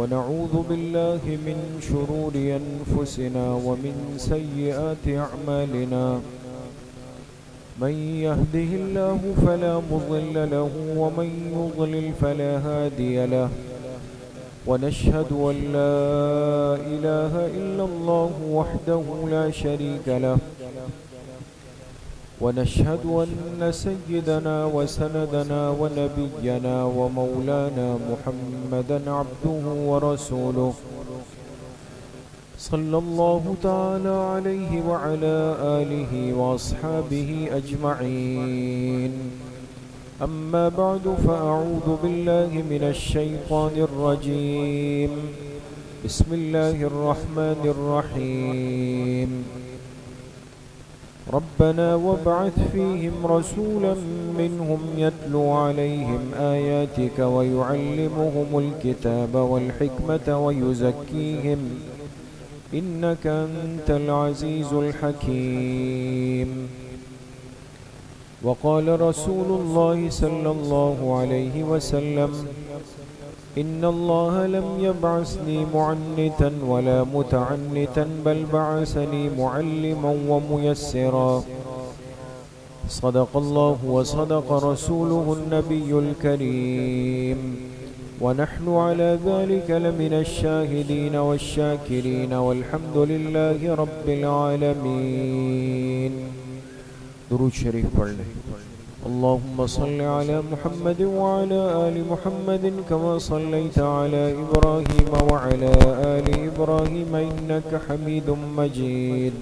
ونعوذ بالله من شرور أنفسنا ومن سيئات أعمالنا من يهده الله فلا مضل له ومن يضلل فلا هادي له ونشهد أن لا إله إلا الله وحده لا شريك له ونشهد أن سيدنا وسندنا ونبينا ومولانا محمدا عبده ورسوله صلى الله تعالى عليه وعلى آله وأصحابه أجمعين أما بعد فأعوذ بالله من الشيطان الرجيم بسم الله الرحمن الرحيم ربنا وابعث فيهم رسولا منهم يتلو عليهم آياتك ويعلمهم الكتاب والحكمة ويزكيهم إنك أنت العزيز الحكيم وقال رسول الله صلى الله عليه وسلم إن الله لم يبعثني معنتا ولا متعنتا بل بعثني معلما وميسرا صدق الله وصدق رسوله النبي الكريم ونحن على ذلك لمن الشاهدين والشاكرين والحمد لله رب العالمين. درود شریف پڑھ لیں. اللهم صل على محمد وعلى آل محمد كما صليت على إبراهيم وعلى آل إبراهيم إنك حميد مجيد.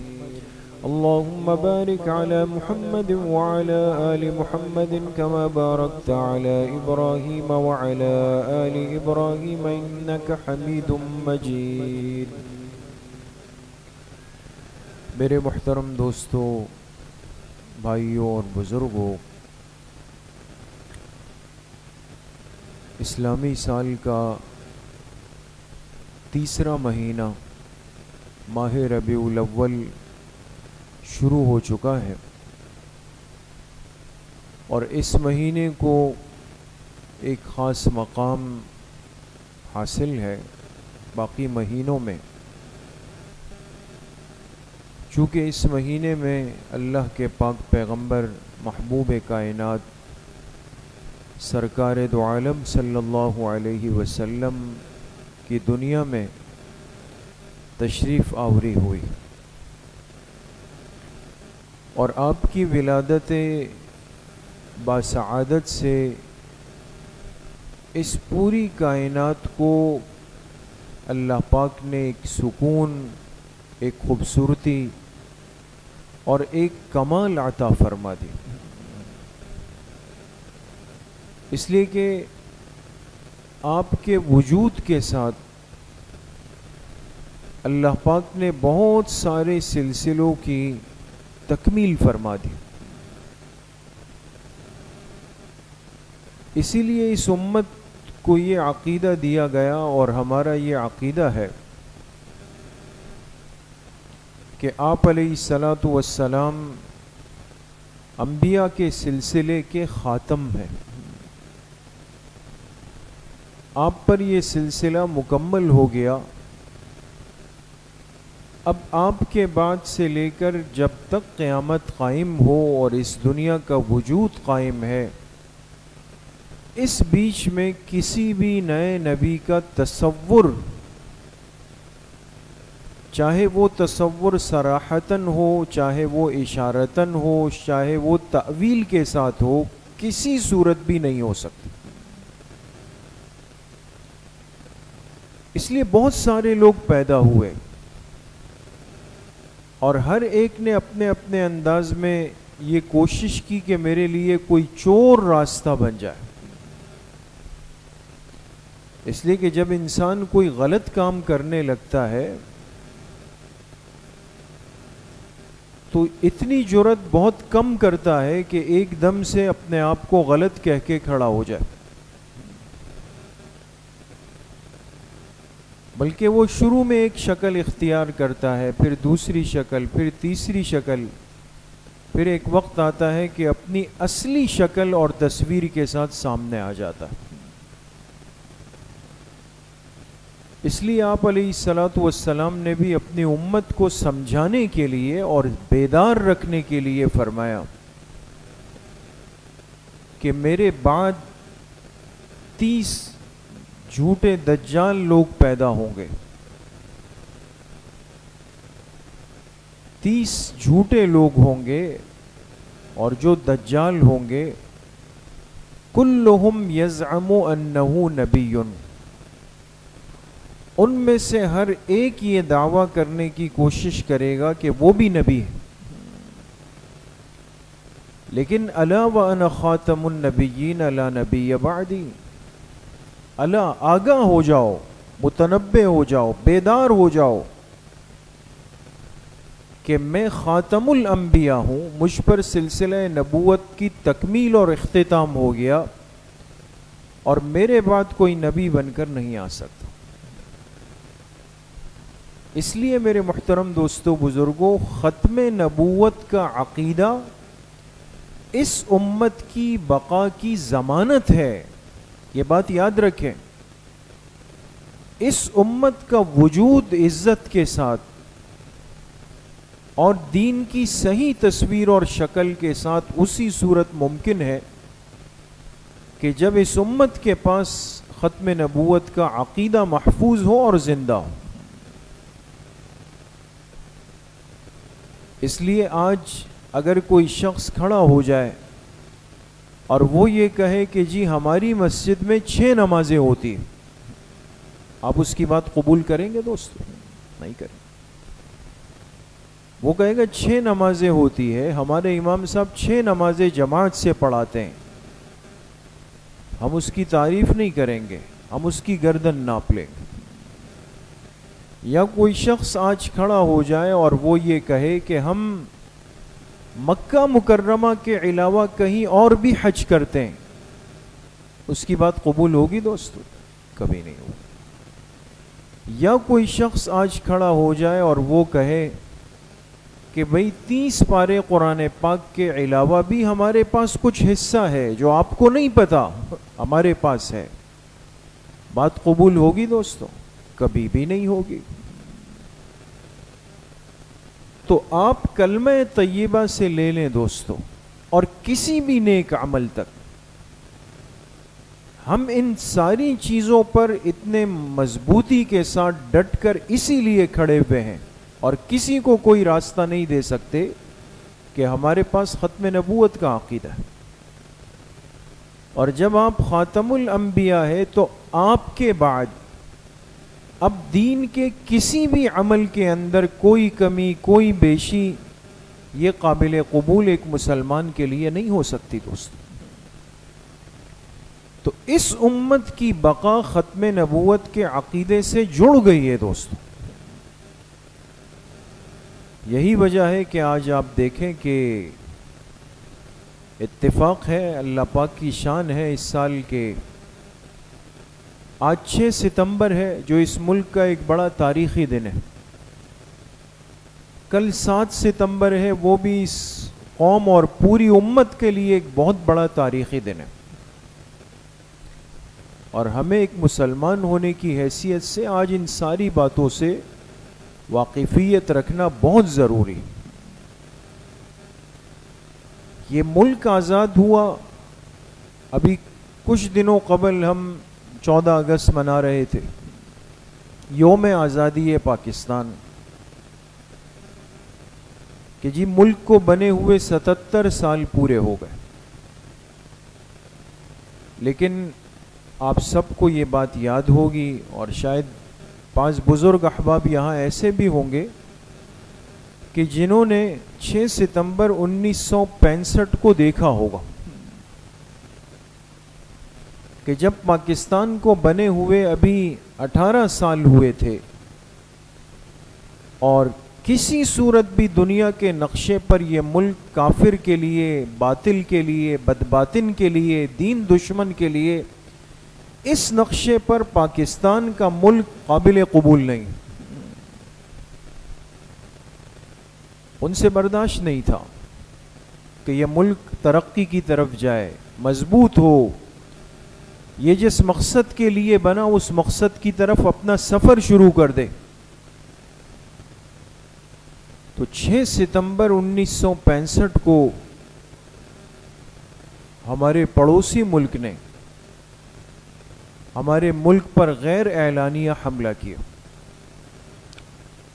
اللهم بارك على محمد وعلى آل محمد كما باركت على إبراهيم وعلى آل إبراهيم إنك حميد مجيد. میرے محترم دوستو، بھائیوں اور بزرگوں، اسلامی سال کا تیسرا مہینہ ماہ ربیع الاول شروع ہو چکا ہے، اور اس مہینے کو ایک خاص مقام حاصل ہے باقی مہینوں میں، چونکہ اس مہینے میں اللہ کے پاک پیغمبر محبوب کائنات سرکار دو عالم صلی اللہ علیہ وسلم کی دنیا میں تشریف آوری ہوئی، اور آپ کی ولادت باسعادت سے اس پوری کائنات کو اللہ پاک نے ایک سکون، ایک خوبصورتی اور ایک کمال عطا فرما دی، اس لیے کہ آپ کے وجود کے ساتھ اللہ پاک نے بہت سارے سلسلوں کی تکمیل فرما دی. اسی لیے اس امت کو یہ عقیدہ دیا گیا، اور ہمارا یہ عقیدہ ہے کہ آپ علیہ الصلاۃ والسلام انبیاء کے سلسلے کے خاتم ہیں. آپ پر یہ سلسلہ مکمل ہو گیا. اب آپ کے بعد سے لے کر جب تک قیامت قائم ہو اور اس دنیا کا وجود قائم ہے، اس بیچ میں کسی بھی نئے نبی کا تصور، چاہے وہ تصور صراحتاً ہو، چاہے وہ اشارتاً ہو، چاہے وہ تأویل کے ساتھ ہو، کسی صورت بھی نہیں ہو سکتی. اس لیے بہت سارے لوگ پیدا ہوئے، اور ہر ایک نے اپنے اپنے انداز میں یہ کوشش کی کہ میرے لیے کوئی چور راستہ بن جائے. اس لیے کہ جب انسان کوئی غلط کام کرنے لگتا ہے تو اتنی جرأت بہت کم کرتا ہے کہ ایک دم سے اپنے آپ کو غلط کہہ کے کھڑا ہو جائے، بلکہ وہ شروع میں ایک شکل اختیار کرتا ہے، پھر دوسری شکل، پھر تیسری شکل، پھر ایک وقت آتا ہے کہ اپنی اصلی شکل اور تصویر کے ساتھ سامنے آ جاتا ہے. اس لیے آپ علیہ الصلاۃ والسلام نے بھی اپنی امت کو سمجھانے کے لیے اور بیدار رکھنے کے لیے فرمایا کہ میرے بعد 30 جھوٹے دجال لوگ پیدا ہوں گے. 30 جھوٹے لوگ ہوں گے اور جو دجال ہوں گے کلہم یزعم انہ نبی، ان میں سے ہر ایک یہ دعویٰ کرنے کی کوشش کرے گا کہ وہ بھی نبی ہے، لیکن الا وانا خاتم النبیین لا نبی بعدی، الا آگاہ ہو جاؤ، متنبہ ہو جاؤ، بیدار ہو جاؤ کہ میں خاتم الانبیاء ہوں، مجھ پر سلسلہ نبوت کی تکمیل اور اختتام ہو گیا اور میرے بعد کوئی نبی بن کر نہیں آ سکتا. اس لیے میرے محترم دوستو بزرگوں، ختم نبوت کا عقیدہ اس امت کی بقا کی ضمانت ہے. یہ بات یاد رکھیں، اس امت کا وجود عزت کے ساتھ اور دین کی صحیح تصویر اور شکل کے ساتھ اسی صورت ممکن ہے کہ جب اس امت کے پاس ختم نبوت کا عقیدہ محفوظ ہو اور زندہ ہو. اس لیے آج اگر کوئی شخص کھڑا ہو جائے اور وہ یہ کہے کہ جی ہماری مسجد میں 6 نمازیں ہوتی ہیں، آپ اس کی بات قبول کریں گے دوستو؟ نہیں کریں. وہ کہے گا 6 نمازیں ہوتی ہے، ہمارے امام صاحب 6 نمازیں جماعت سے پڑھاتے ہیں، ہم اس کی تعریف نہیں کریں گے، ہم اس کی گردن ناپ لیں گے. یا کوئی شخص آج کھڑا ہو جائے اور وہ یہ کہے کہ ہم مکہ مکرمہ کے علاوہ کہیں اور بھی حج کرتے ہیں، اس کی بات قبول ہوگی دوستو؟ کبھی نہیں ہوگی. یا کوئی شخص آج کھڑا ہو جائے اور وہ کہے کہ بھئی 30 پارے قرآن پاک کے علاوہ بھی ہمارے پاس کچھ حصہ ہے جو آپ کو نہیں پتا، ہمارے پاس ہے، بات قبول ہوگی دوستو؟ کبھی بھی نہیں ہوگی. تو آپ کلمہ طیبہ سے لے لیں دوستو، اور کسی بھی نیک عمل تک، ہم ان ساری چیزوں پر اتنے مضبوطی کے ساتھ ڈٹ کر اسی لیے کھڑے ہوئے ہیں اور کسی کو کوئی راستہ نہیں دے سکتے کہ ہمارے پاس ختم نبوت کا عقیدہ ہے. اور جب آپ خاتم الانبیاء ہے تو آپ کے بعد اب دین کے کسی بھی عمل کے اندر کوئی کمی، کوئی بیشی، یہ قابل قبول ایک مسلمان کے لیے نہیں ہو سکتی دوست. تو اس امت کی بقا ختم نبوت کے عقیدے سے جڑ گئی ہے دوستو. یہی وجہ ہے کہ آج آپ دیکھیں کہ اتفاق ہے، اللہ پاک کی شان ہے اس سال کے آج 6 ستمبر ہے، جو اس ملک کا ایک بڑا تاریخی دن ہے. کل 7 ستمبر ہے، وہ بھی اس قوم اور پوری امت کے لیے ایک بہت بڑا تاریخی دن ہے. اور ہمیں ایک مسلمان ہونے کی حیثیت سے آج ان ساری باتوں سے واقفیت رکھنا بہت ضروری. یہ ملک آزاد ہوا، ابھی کچھ دنوں قبل ہم 14 اگست منا رہے تھے، یوم آزادی پاکستان، کہ جی ملک کو بنے ہوئے 77 سال پورے ہو گئے. لیکن آپ سب کو یہ بات یاد ہوگی، اور شاید 5 بزرگ احباب یہاں ایسے بھی ہوں گے کہ جنہوں نے 6 ستمبر 1965 کو دیکھا ہوگا کہ جب پاکستان کو بنے ہوئے ابھی 18 سال ہوئے تھے اور کسی صورت بھی دنیا کے نقشے پر یہ ملک کافر کے لیے، باطل کے لیے، بدباطن کے لیے، دین دشمن کے لیے، اس نقشے پر پاکستان کا ملک قابل قبول نہیں. ان سے برداشت نہیں تھا کہ یہ ملک ترقی کی طرف جائے، مضبوط ہو، یہ جس مقصد کے لیے بنا اس مقصد کی طرف اپنا سفر شروع کر دے. تو 6 ستمبر 1965 کو ہمارے پڑوسی ملک نے ہمارے ملک پر غیر اعلانیہ حملہ کیا.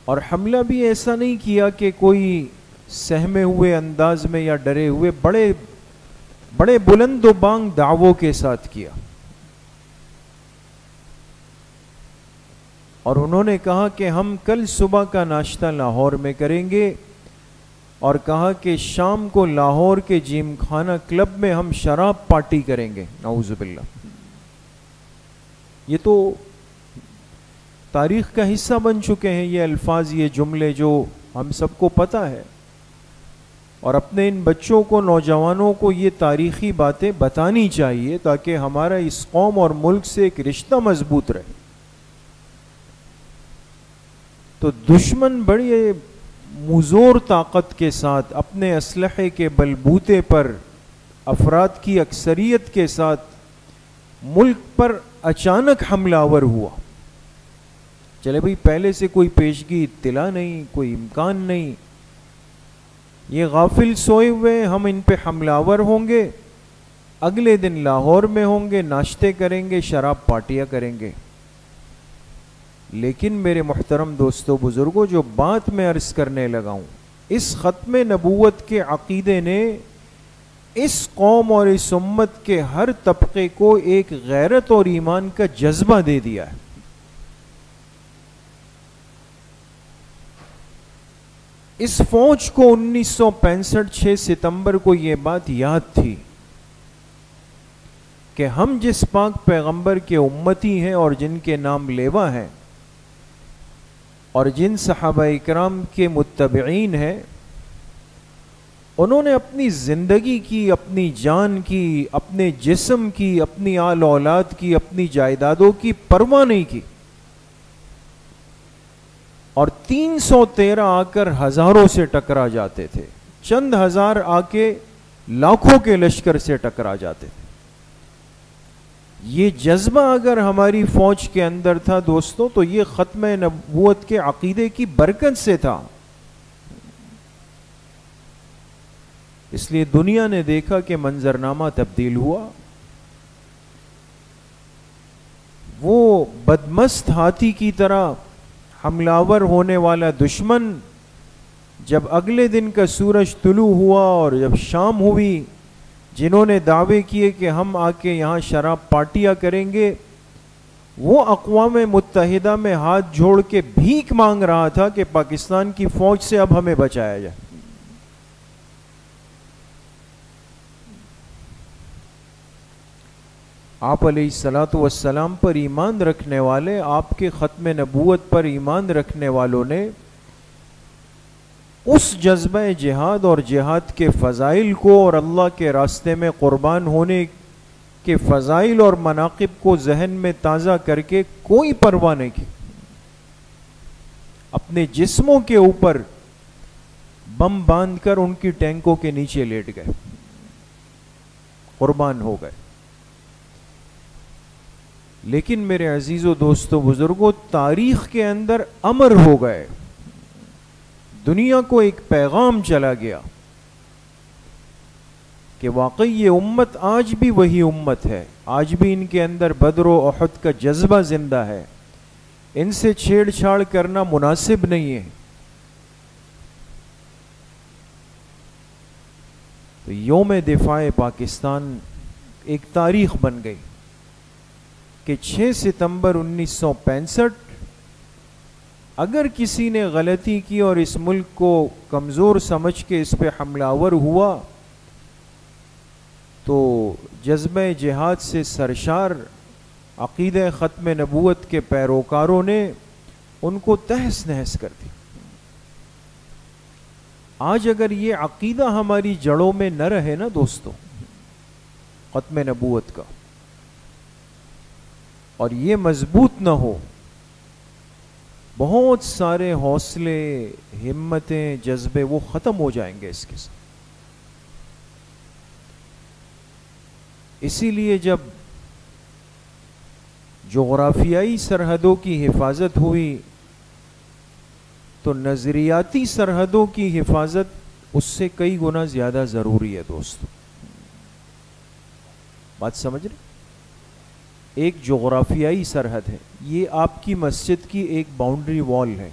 اور حملہ بھی ایسا نہیں کیا کہ کوئی سہمے ہوئے انداز میں یا ڈرے ہوئے، بڑے بلند و بانگ دعووں کے ساتھ کیا. اور انہوں نے کہا کہ ہم کل صبح کا ناشتہ لاہور میں کریں گے، اور کہا کہ شام کو لاہور کے جیم خانہ کلب میں ہم شراب پارٹی کریں گے. نعوذ باللہ. یہ تو تاریخ کا حصہ بن چکے ہیں یہ الفاظ، یہ جملے جو ہم سب کو پتہ ہے. اور اپنے ان بچوں کو، نوجوانوں کو یہ تاریخی باتیں بتانی چاہیے تاکہ ہمارا اس قوم اور ملک سے ایک رشتہ مضبوط رہے. تو دشمن بڑی مزور طاقت کے ساتھ اپنے اسلحے کے بلبوتے پر افراد کی اکثریت کے ساتھ ملک پر اچانک حملہ آور ہوا. چلے بھئی پہلے سے کوئی پیشگی اطلاع نہیں، کوئی امکان نہیں، یہ غافل سوئے ہوئے، ہم ان پہ حملہ آور ہوں گے، اگلے دن لاہور میں ہوں گے، ناشتے کریں گے، شراب پارٹیاں کریں گے. لیکن میرے محترم دوستو بزرگوں، جو بات میں عرض کرنے لگا ہوں، اس ختم نبوت کے عقیدے نے اس قوم اور اس امت کے ہر طبقے کو ایک غیرت اور ایمان کا جذبہ دے دیا ہے. اس فوج کو 1965 6 ستمبر کو یہ بات یاد تھی کہ ہم جس پاک پیغمبر کے امتی ہیں اور جن کے نام لیوا ہیں اور جن صحابہ اکرام کے متبعین ہیں، انہوں نے اپنی زندگی کی، اپنی جان کی، اپنے جسم کی، اپنی آل اولاد کی، اپنی جائیدادوں کی پرواہ نہیں کی. اور 313 آ کر ہزاروں سے ٹکرا جاتے تھے، چند ہزار آ کے لاکھوں کے لشکر سے ٹکرا جاتے تھے. یہ جذبہ اگر ہماری فوج کے اندر تھا دوستوں، تو یہ ختم نبوت کے عقیدے کی برکت سے تھا. اس لیے دنیا نے دیکھا کہ منظرنامہ تبدیل ہوا. وہ بدمست ہاتھی کی طرح حملہ آور ہونے والا دشمن جب اگلے دن کا سورج طلوع ہوا اور جب شام ہوئی، جنہوں نے دعوے کیے کہ ہم آ کے یہاں شراب پارٹیاں کریں گے، وہ اقوام متحدہ میں ہاتھ جوڑ کے بھیک مانگ رہا تھا کہ پاکستان کی فوج سے اب ہمیں بچایا جائے. آپ علیہ الصلاۃ والسلام پر ایمان رکھنے والے، آپ کے ختم نبوت پر ایمان رکھنے والوں نے اس جذبہ جہاد اور جہاد کے فضائل کو اور اللہ کے راستے میں قربان ہونے کے فضائل اور مناقب کو ذہن میں تازہ کر کے کوئی پرواہ نہیں کی. اپنے جسموں کے اوپر بم باندھ کر ان کی ٹینکوں کے نیچے لیٹ گئے، قربان ہو گئے. لیکن میرے عزیزو دوستو بزرگوں، تاریخ کے اندر امر ہو گئے، دنیا کو ایک پیغام چلا گیا کہ واقعی یہ امت آج بھی وہی امت ہے، آج بھی ان کے اندر بدر و احد کا جذبہ زندہ ہے، ان سے چھیڑ چھاڑ کرنا مناسب نہیں ہے. تو یوم دفاع پاکستان ایک تاریخ بن گئی کہ 6 ستمبر 1965 اگر کسی نے غلطی کی اور اس ملک کو کمزور سمجھ کے اس پہ حملہ آور ہوا تو جذبہ جہاد سے سرشار عقیدہ ختم نبوت کے پیروکاروں نے ان کو تہس نہس کر دی. آج اگر یہ عقیدہ ہماری جڑوں میں نہ رہے نا دوستو ختم نبوت کا، اور یہ مضبوط نہ ہو، بہت سارے حوصلے، ہمتیں، جذبے وہ ختم ہو جائیں گے اس کے ساتھ. اسی لیے جب جغرافیائی سرحدوں کی حفاظت ہوئی تو نظریاتی سرحدوں کی حفاظت اس سے کئی گنا زیادہ ضروری ہے دوستو. بات سمجھ رہے؟ ایک جغرافیائی سرحد ہے, یہ آپ کی مسجد کی ایک باؤنڈری وال ہے,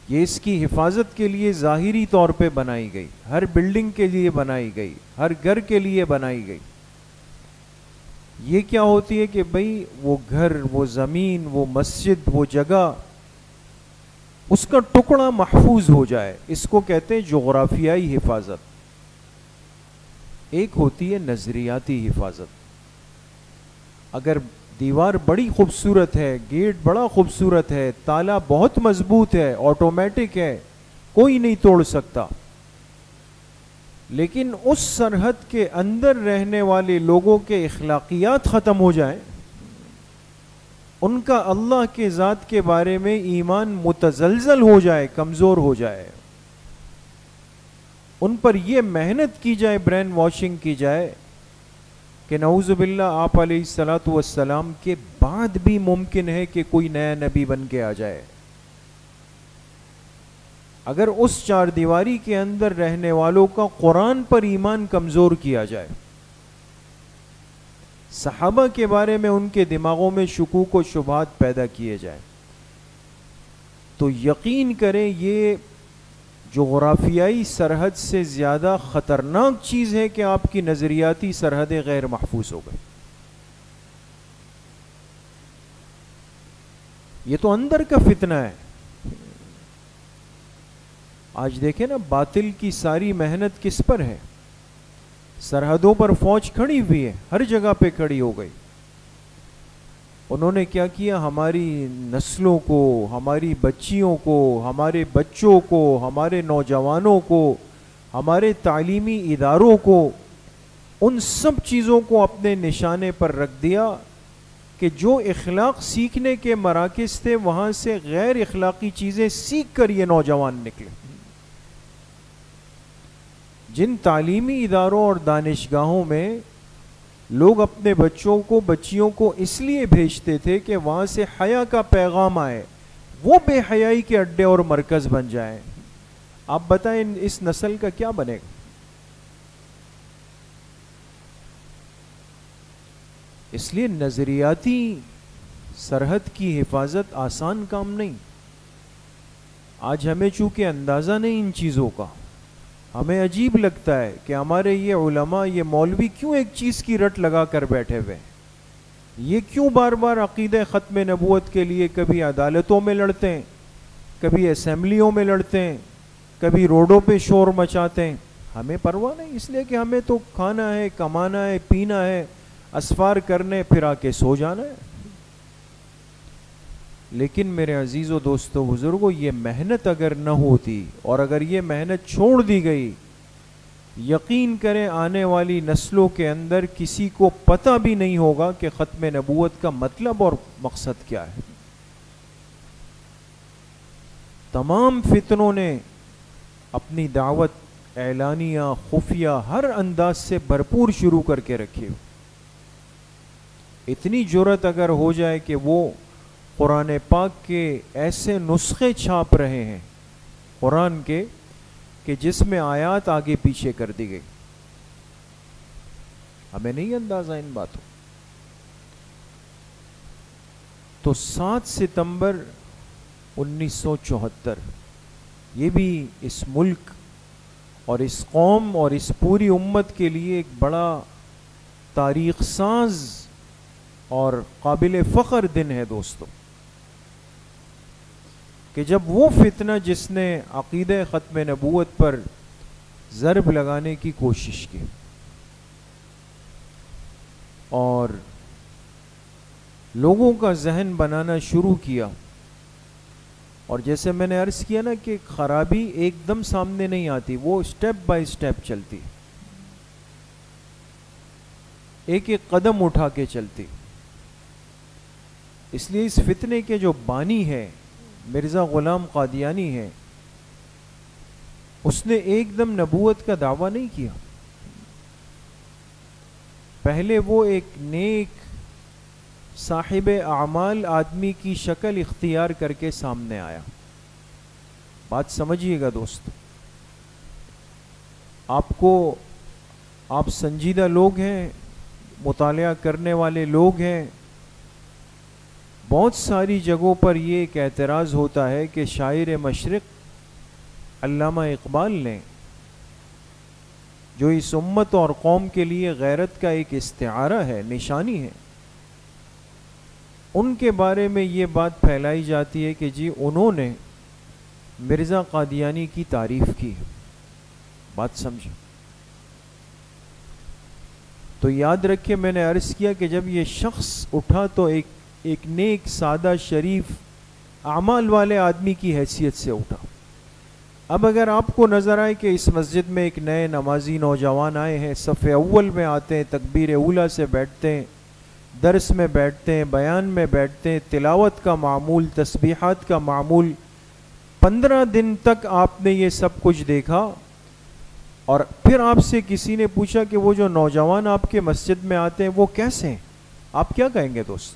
یہ اس کی حفاظت کے لیے ظاہری طور پہ بنائی گئی, ہر بلڈنگ کے لیے بنائی گئی, ہر گھر کے لیے بنائی گئی. یہ کیا ہوتی ہے کہ بھئی وہ گھر, وہ زمین, وہ مسجد, وہ جگہ, اس کا ٹکڑا محفوظ ہو جائے, اس کو کہتے ہیں جغرافیائی حفاظت. ایک ہوتی ہے نظریاتی حفاظت. اگر دیوار بڑی خوبصورت ہے, گیٹ بڑا خوبصورت ہے, تالا بہت مضبوط ہے, آٹومیٹک ہے, کوئی نہیں توڑ سکتا, لیکن اس سرحد کے اندر رہنے والے لوگوں کے اخلاقیات ختم ہو جائیں, ان کا اللہ کے ذات کے بارے میں ایمان متزلزل ہو جائے, کمزور ہو جائے, ان پر یہ محنت کی جائے, برین واشنگ کی جائے کہ نعوذ باللہ آپ علیہ الصلاۃ والسلام کے بعد بھی ممکن ہے کہ کوئی نیا نبی بن کے آ جائے. اگر اس چار دیواری کے اندر رہنے والوں کا قرآن پر ایمان کمزور کیا جائے, صحابہ کے بارے میں ان کے دماغوں میں شکوک و شبہات پیدا کیے جائیں, تو یقین کریں یہ جغرافیائی سرحد سے زیادہ خطرناک چیز ہے کہ آپ کی نظریاتی سرحدیں غیر محفوظ ہو گئی. یہ تو اندر کا فتنہ ہے. آج دیکھیں نا, باطل کی ساری محنت کس پر ہے؟ سرحدوں پر فوج کھڑی ہوئی ہے, ہر جگہ پہ کھڑی ہو گئی. انہوں نے کیا کیا؟ ہماری نسلوں کو, ہماری بچیوں کو, ہمارے بچوں کو, ہمارے نوجوانوں کو, ہمارے تعلیمی اداروں کو, ان سب چیزوں کو اپنے نشانے پر رکھ دیا کہ جو اخلاق سیکھنے کے مراکز تھے وہاں سے غیر اخلاقی چیزیں سیکھ کر یہ نوجوان نکلے. جن تعلیمی اداروں اور دانشگاہوں میں لوگ اپنے بچوں کو, بچیوں کو اس لیے بھیجتے تھے کہ وہاں سے حیا کا پیغام آئے, وہ بے حیائی کے اڈے اور مرکز بن جائیں, آپ بتائیں اس نسل کا کیا بنے گا؟ اس لیے نظریاتی سرحد کی حفاظت آسان کام نہیں. آج ہمیں چونکہ اندازہ نہیں ان چیزوں کا, ہمیں عجیب لگتا ہے کہ ہمارے یہ علماء, یہ مولوی کیوں ایک چیز کی رٹ لگا کر بیٹھے ہوئے, یہ کیوں بار بار عقیدہ ختم نبوت کے لیے کبھی عدالتوں میں لڑتے ہیں, کبھی اسمبلیوں میں لڑتے ہیں, کبھی روڈوں پہ شور مچاتے ہیں. ہمیں پرواہ نہیں, اس لیے کہ ہمیں تو کھانا ہے, کمانا ہے, پینا ہے, اسفار کرنے, پھر آ کے سو جانا ہے. لیکن میرے عزیز و دوستو بزرگوں, یہ محنت اگر نہ ہوتی اور اگر یہ محنت چھوڑ دی گئی, یقین کریں آنے والی نسلوں کے اندر کسی کو پتہ بھی نہیں ہوگا کہ ختم نبوت کا مطلب اور مقصد کیا ہے. تمام فتنوں نے اپنی دعوت اعلانیہ, خفیہ, ہر انداز سے بھرپور شروع کر کے رکھی. اتنی جرأت اگر ہو جائے کہ وہ قرآن پاک کے ایسے نسخے چھاپ رہے ہیں قرآن کے کہ جس میں آیات آگے پیچھے کر دی گئی, ہمیں نہیں اندازہ ان باتوں. تو 7 ستمبر 1974 یہ بھی اس ملک اور اس قوم اور اس پوری امت کے لیے ایک بڑا تاریخ ساز اور قابل فخر دن ہے دوستو, کہ جب وہ فتنہ جس نے عقیدہ ختم نبوت پر ضرب لگانے کی کوشش کی اور لوگوں کا ذہن بنانا شروع کیا, اور جیسے میں نے عرض کیا نا کہ خرابی ایک دم سامنے نہیں آتی, وہ سٹیپ بائی سٹیپ چلتی, ایک ایک قدم اٹھا کے چلتی. اس لیے اس فتنے کے جو بانی ہے مرزا غلام قادیانی ہے, اس نے ایک دم نبوت کا دعویٰ نہیں کیا, پہلے وہ ایک نیک صاحب اعمال آدمی کی شکل اختیار کر کے سامنے آیا. بات سمجھیے گا دوست, آپ سنجیدہ لوگ ہیں, مطالعہ کرنے والے لوگ ہیں. بہت ساری جگہوں پر یہ ایک اعتراض ہوتا ہے کہ شاعر مشرق علامہ اقبال نے, جو اس امت اور قوم کے لیے غیرت کا ایک استعارہ ہے, نشانی ہے, ان کے بارے میں یہ بات پھیلائی جاتی ہے کہ جی انہوں نے مرزا قادیانی کی تعریف کی. بات سمجھیں تو یاد رکھے, میں نے عرض کیا کہ جب یہ شخص اٹھا تو ایک نیک سادہ شریف اعمال والے آدمی کی حیثیت سے اٹھا. اب اگر آپ کو نظر آئے کہ اس مسجد میں ایک نئے نمازی نوجوان آئے ہیں, صف اول میں آتے ہیں, تکبیر اولیٰ سے بیٹھتے ہیں, درس میں بیٹھتے ہیں, بیان میں بیٹھتے ہیں, تلاوت کا معمول, تسبیحات کا معمول, 15 دن تک آپ نے یہ سب کچھ دیکھا, اور پھر آپ سے کسی نے پوچھا کہ وہ جو نوجوان آپ کے مسجد میں آتے ہیں وہ کیسے ہیں, آپ کیا کہیں گے دوست؟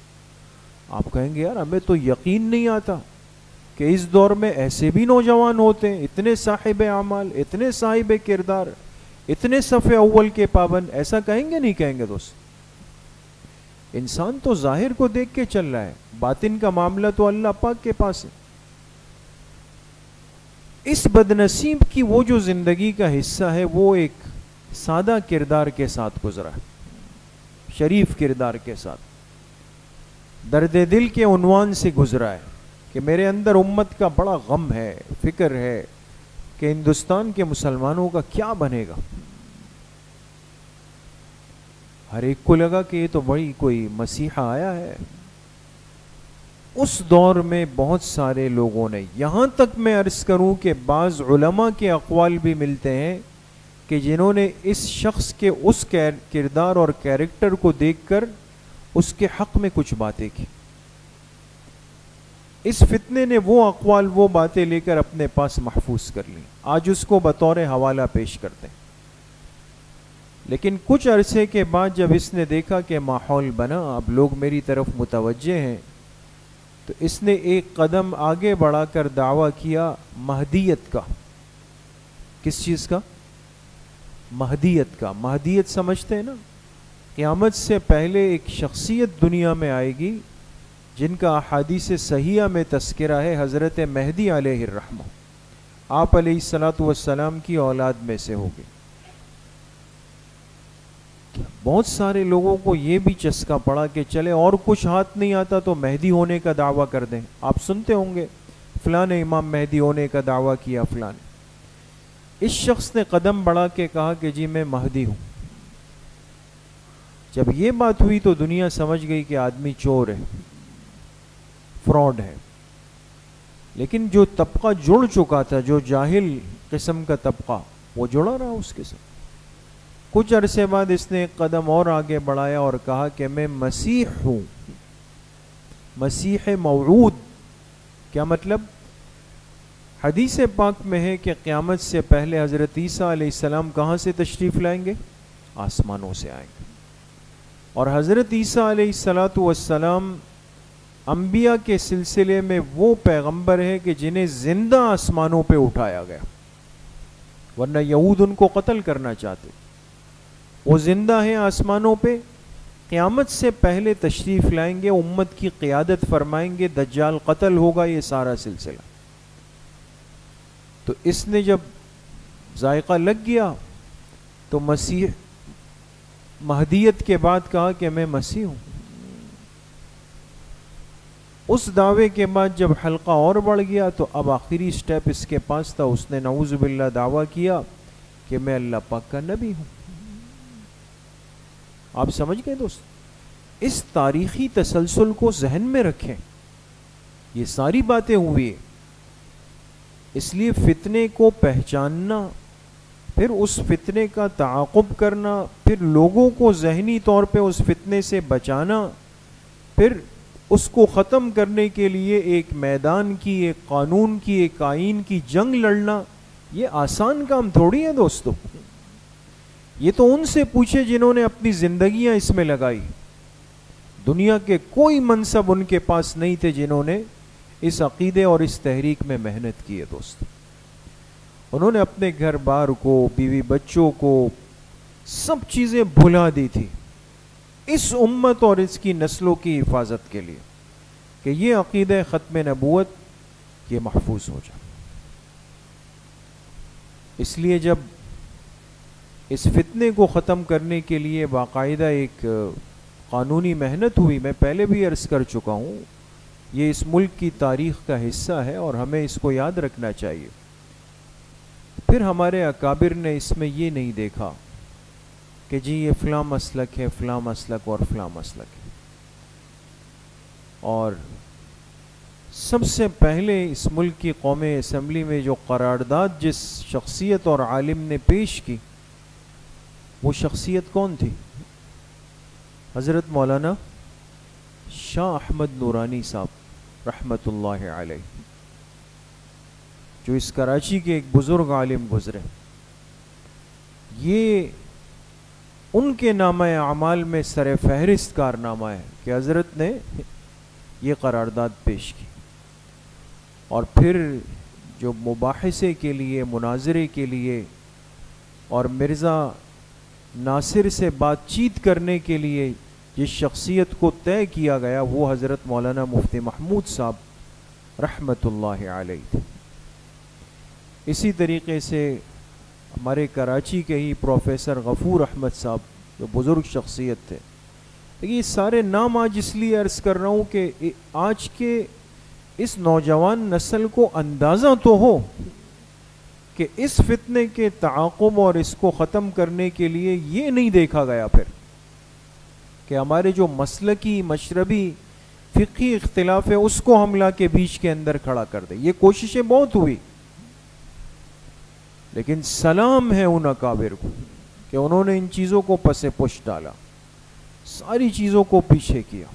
آپ کہیں گے یار ہمیں تو یقین نہیں آتا کہ اس دور میں ایسے بھی نوجوان ہوتے ہیں, اتنے صاحب اعمال, اتنے صاحب کردار, اتنے صف اول کے پابند. ایسا کہیں گے نہیں کہیں گے دوست؟ انسان تو ظاہر کو دیکھ کے چل رہا ہے, باطن کا معاملہ تو اللہ پاک کے پاس ہے. اس بدنصیب کی وہ جو زندگی کا حصہ ہے وہ ایک سادہ کردار کے ساتھ گزرا ہے, شریف کردار کے ساتھ, درد دل کے عنوان سے گزرا ہے کہ میرے اندر امت کا بڑا غم ہے, فکر ہے کہ ہندوستان کے مسلمانوں کا کیا بنے گا. ہر ایک کو لگا کہ یہ تو بڑی کوئی مسیحا آیا ہے. اس دور میں بہت سارے لوگوں نے, یہاں تک میں عرض کروں کہ بعض علماء کے اقوال بھی ملتے ہیں کہ جنہوں نے اس شخص کے اس کردار اور کیریکٹر کو دیکھ کر اس کے حق میں کچھ باتیں کی. اس فتنے نے وہ اقوال, وہ باتیں لے کر اپنے پاس محفوظ کر لیں, آج اس کو بطور حوالہ پیش کرتے ہیں. لیکن کچھ عرصے کے بعد جب اس نے دیکھا کہ ماحول بنا, اب لوگ میری طرف متوجہ ہیں, تو اس نے ایک قدم آگے بڑھا کر دعویٰ کیا مہدیت کا. کس چیز کا؟ مہدیت کا. مہدیت سمجھتے ہیں نا, قیامت سے پہلے ایک شخصیت دنیا میں آئے گی جن کا احادیث صحیحہ میں تذکرہ ہے, حضرت مہدی علیہ الرحمہ, آپ علیہ الصلاۃ والسلام کی اولاد میں سے ہوگی. بہت سارے لوگوں کو یہ بھی چسکا پڑا کہ چلے اور کچھ ہاتھ نہیں آتا تو مہدی ہونے کا دعویٰ کر دیں. آپ سنتے ہوں گے فلاں نے امام مہدی ہونے کا دعویٰ کیا, فلاں نے. اس شخص نے قدم بڑھا کے کہا کہ جی میں مہدی ہوں. جب یہ بات ہوئی تو دنیا سمجھ گئی کہ آدمی چور ہے, فراڈ ہے. لیکن جو طبقہ جڑ چکا تھا, جو جاہل قسم کا طبقہ, وہ جڑا رہا اس کے ساتھ. کچھ عرصے بعد اس نے ایک قدم اور آگے بڑھایا اور کہا کہ میں مسیح ہوں, مسیح موعود. کیا مطلب؟ حدیث پاک میں ہے کہ قیامت سے پہلے حضرت عیسیٰ علیہ السلام کہاں سے تشریف لائیں گے؟ آسمانوں سے آئیں گے. اور حضرت عیسیٰ علیہ الصلاۃ والسلام انبیاء کے سلسلے میں وہ پیغمبر ہے کہ جنہیں زندہ آسمانوں پہ اٹھایا گیا, ورنہ یہود ان کو قتل کرنا چاہتے. وہ زندہ ہیں آسمانوں پہ, قیامت سے پہلے تشریف لائیں گے, امت کی قیادت فرمائیں گے, دجال قتل ہوگا, یہ سارا سلسلہ. تو اس نے جب ذائقہ لگ گیا تو مسیح مہدیت کے بعد کہا کہ میں مسیح ہوں. اس دعوے کے بعد جب حلقہ اور بڑھ گیا تو اب آخری سٹیپ اس کے پاس تھا, اس نے نعوذ باللہ دعویٰ کیا کہ میں اللہ پاک کا نبی ہوں. آپ سمجھ گئے دوست؟ اس تاریخی تسلسل کو ذہن میں رکھیں. یہ ساری باتیں ہوئی, اس لیے فتنے کو پہچاننا, پھر اس فتنے کا تعاقب کرنا, پھر لوگوں کو ذہنی طور پہ اس فتنے سے بچانا, پھر اس کو ختم کرنے کے لیے ایک میدان کی, ایک قانون کی, ایک آئین کی جنگ لڑنا, یہ آسان کام تھوڑی ہے دوستو. یہ تو ان سے پوچھے جنہوں نے اپنی زندگیاں اس میں لگائی. دنیا کے کوئی منصب ان کے پاس نہیں تھے جنہوں نے اس عقیدے اور اس تحریک میں محنت کی ہے دوست. انہوں نے اپنے گھر بار کو، بیوی بچوں کو، سب چیزیں بھلا دی تھی اس امت اور اس کی نسلوں کی حفاظت کے لیے کہ یہ عقیدہ ختم نبوت یہ محفوظ ہو جائے. اس لیے جب اس فتنے کو ختم کرنے کے لیے باقاعدہ ایک قانونی محنت ہوئی، میں پہلے بھی عرض کر چکا ہوں، یہ اس ملک کی تاریخ کا حصہ ہے اور ہمیں اس کو یاد رکھنا چاہیے. پھر ہمارے اکابر نے اس میں یہ نہیں دیکھا کہ جی یہ فلاں مسلک ہے، فلاں مسلک اور فلاں مسلک ہے. اور سب سے پہلے اس ملک کی قومی اسمبلی میں جو قرارداد جس شخصیت اور عالم نے پیش کی، وہ شخصیت کون تھی؟ حضرت مولانا شاہ احمد نورانی صاحب رحمۃ اللہ علیہ، جو اس کراچی کے ایک بزرگ عالم گزرے. یہ ان کے نامہ اعمال میں سر فہرست کارنامہ ہے کہ حضرت نے یہ قرارداد پیش کی. اور پھر جو مباحثے کے لیے، مناظرے کے لیے اور مرزا ناصر سے بات چیت کرنے کے لیے جس شخصیت کو طے کیا گیا، وہ حضرت مولانا مفتی محمود صاحب رحمۃ اللہ علیہ تھے. اسی طریقے سے ہمارے کراچی کے ہی پروفیسر غفور احمد صاحب جو بزرگ شخصیت تھے. یہ سارے نام آج اس لیے عرض کر رہا ہوں کہ آج کے اس نوجوان نسل کو اندازہ تو ہو کہ اس فتنے کے تعاقب اور اس کو ختم کرنے کے لیے یہ نہیں دیکھا گیا پھر کہ ہمارے جو مسلکی، مشربی، فقہی اختلاف ہے اس کو ہم لا کے بیچ کے اندر کھڑا کر دیں. یہ کوششیں بہت ہوئی، لیکن سلام ہے ان اکابر کو کہ انہوں نے ان چیزوں کو پس پش ڈالا، ساری چیزوں کو پیچھے کیا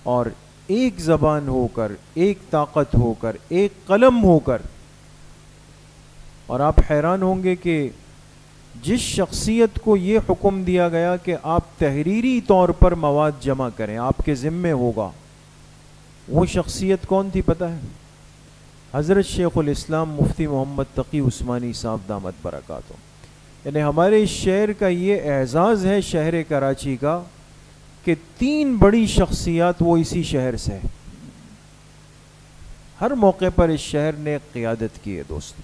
اور ایک زبان ہو کر، ایک طاقت ہو کر، ایک قلم ہو کر. اور آپ حیران ہوں گے کہ جس شخصیت کو یہ حکم دیا گیا کہ آپ تحریری طور پر مواد جمع کریں، آپ کے ذمے ہوگا، وہ شخصیت کون تھی پتہ ہے؟ حضرت شیخ الاسلام مفتی محمد تقی عثمانی صاحب دامت برکاتہ. یعنی ہمارے اس شہر کا یہ اعزاز ہے، شہر کراچی کا، کہ 3 بڑی شخصیات وہ اسی شہر سے ہیں. ہر موقع پر اس شہر نے قیادت کی ہے دوست.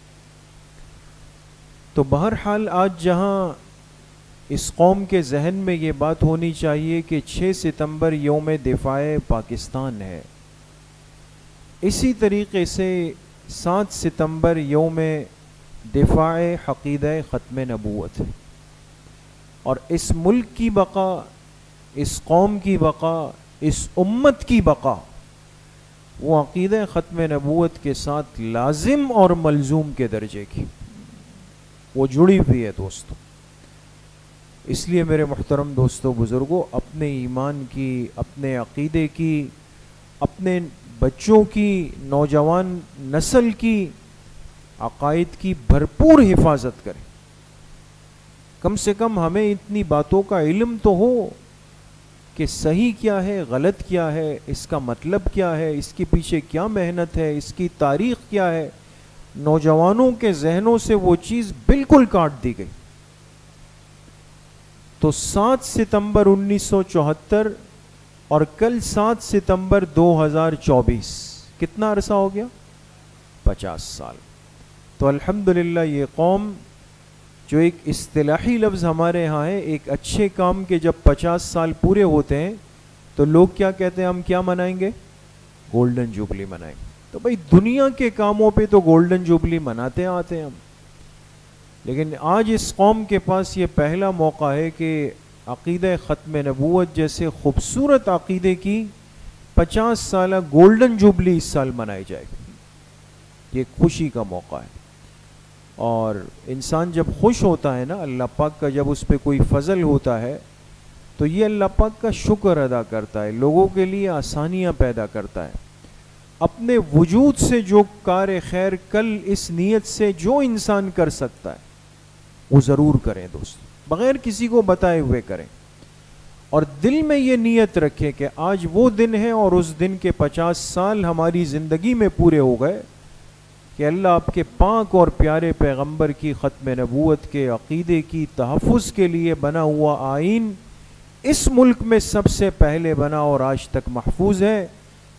تو بہرحال آج جہاں اس قوم کے ذہن میں یہ بات ہونی چاہیے کہ 6 ستمبر یوم دفاع پاکستان ہے، اسی طریقے سے 7 ستمبر یوم دفاع عقیدہ ختم نبوت ہے. اور اس ملک کی بقا، اس قوم کی بقا، اس امت کی بقا وہ عقیدہ ختم نبوت کے ساتھ لازم اور ملزوم کے درجے کی، وہ جڑی ہوئی ہے دوستو. اس لیے میرے محترم دوستو، بزرگوں، اپنے ایمان کی، اپنے عقیدے کی، اپنے بچوں کی، نوجوان نسل کی عقائد کی بھرپور حفاظت کریں. کم سے کم ہمیں اتنی باتوں کا علم تو ہو کہ صحیح کیا ہے، غلط کیا ہے، اس کا مطلب کیا ہے، اس کے پیچھے کیا محنت ہے، اس کی تاریخ کیا ہے. نوجوانوں کے ذہنوں سے وہ چیز بالکل کاٹ دی گئی. تو 7 ستمبر 1974 اور کل 7 ستمبر 2024 کتنا عرصہ ہو گیا؟ 50 سال. تو الحمدللہ یہ قوم جو ایک اصطلاحی لفظ ہمارے ہاں ہے، ایک اچھے کام کے جب 50 سال پورے ہوتے ہیں تو لوگ کیا کہتے ہیں؟ ہم کیا منائیں گے؟ گولڈن جوبلی منائیں گے. تو بھائی دنیا کے کاموں پہ تو گولڈن جوبلی مناتے آتے ہیں ہم، لیکن آج اس قوم کے پاس یہ پہلا موقع ہے کہ عقیدہ ختم نبوت جیسے خوبصورت عقیدے کی 50 سالہ گولڈن جوبلی اس سال منائی جائے گی. یہ خوشی کا موقع ہے. اور انسان جب خوش ہوتا ہے نا، اللہ پاک کا جب اس پہ کوئی فضل ہوتا ہے تو یہ اللہ پاک کا شکر ادا کرتا ہے، لوگوں کے لیے آسانیاں پیدا کرتا ہے. اپنے وجود سے جو کار خیر کل اس نیت سے جو انسان کر سکتا ہے وہ ضرور کریں دوست، بغیر کسی کو بتائے ہوئے کریں، اور دل میں یہ نیت رکھیں کہ آج وہ دن ہے اور اس دن کے 50 سال ہماری زندگی میں پورے ہو گئے کہ اللہ آپ کے پاک اور پیارے پیغمبر کی ختم نبوت کے عقیدے کی تحفظ کے لیے بنا ہوا آئین اس ملک میں سب سے پہلے بنا اور آج تک محفوظ ہے،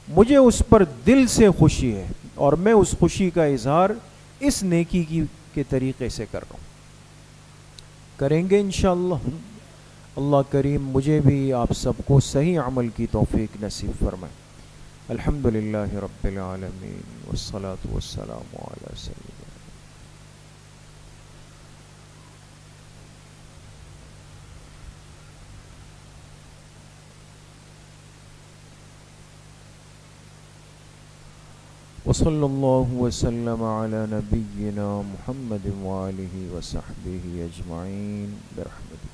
مجھے اس پر دل سے خوشی ہے اور میں اس خوشی کا اظہار اس نیکی کے طریقے سے کر رہا ہوں۔ کریں گے انشاءاللہ۔ اللہ کریم مجھے بھی آپ سب کو صحیح عمل کی توفیق نصیب فرمائے۔ الحمدللہ رب العالمین والصلاة والسلام علی سیدنا وصلی اللہ وسلم علی نبینا محمد وآلہ وصحبہ اجمعین برحمتہ۔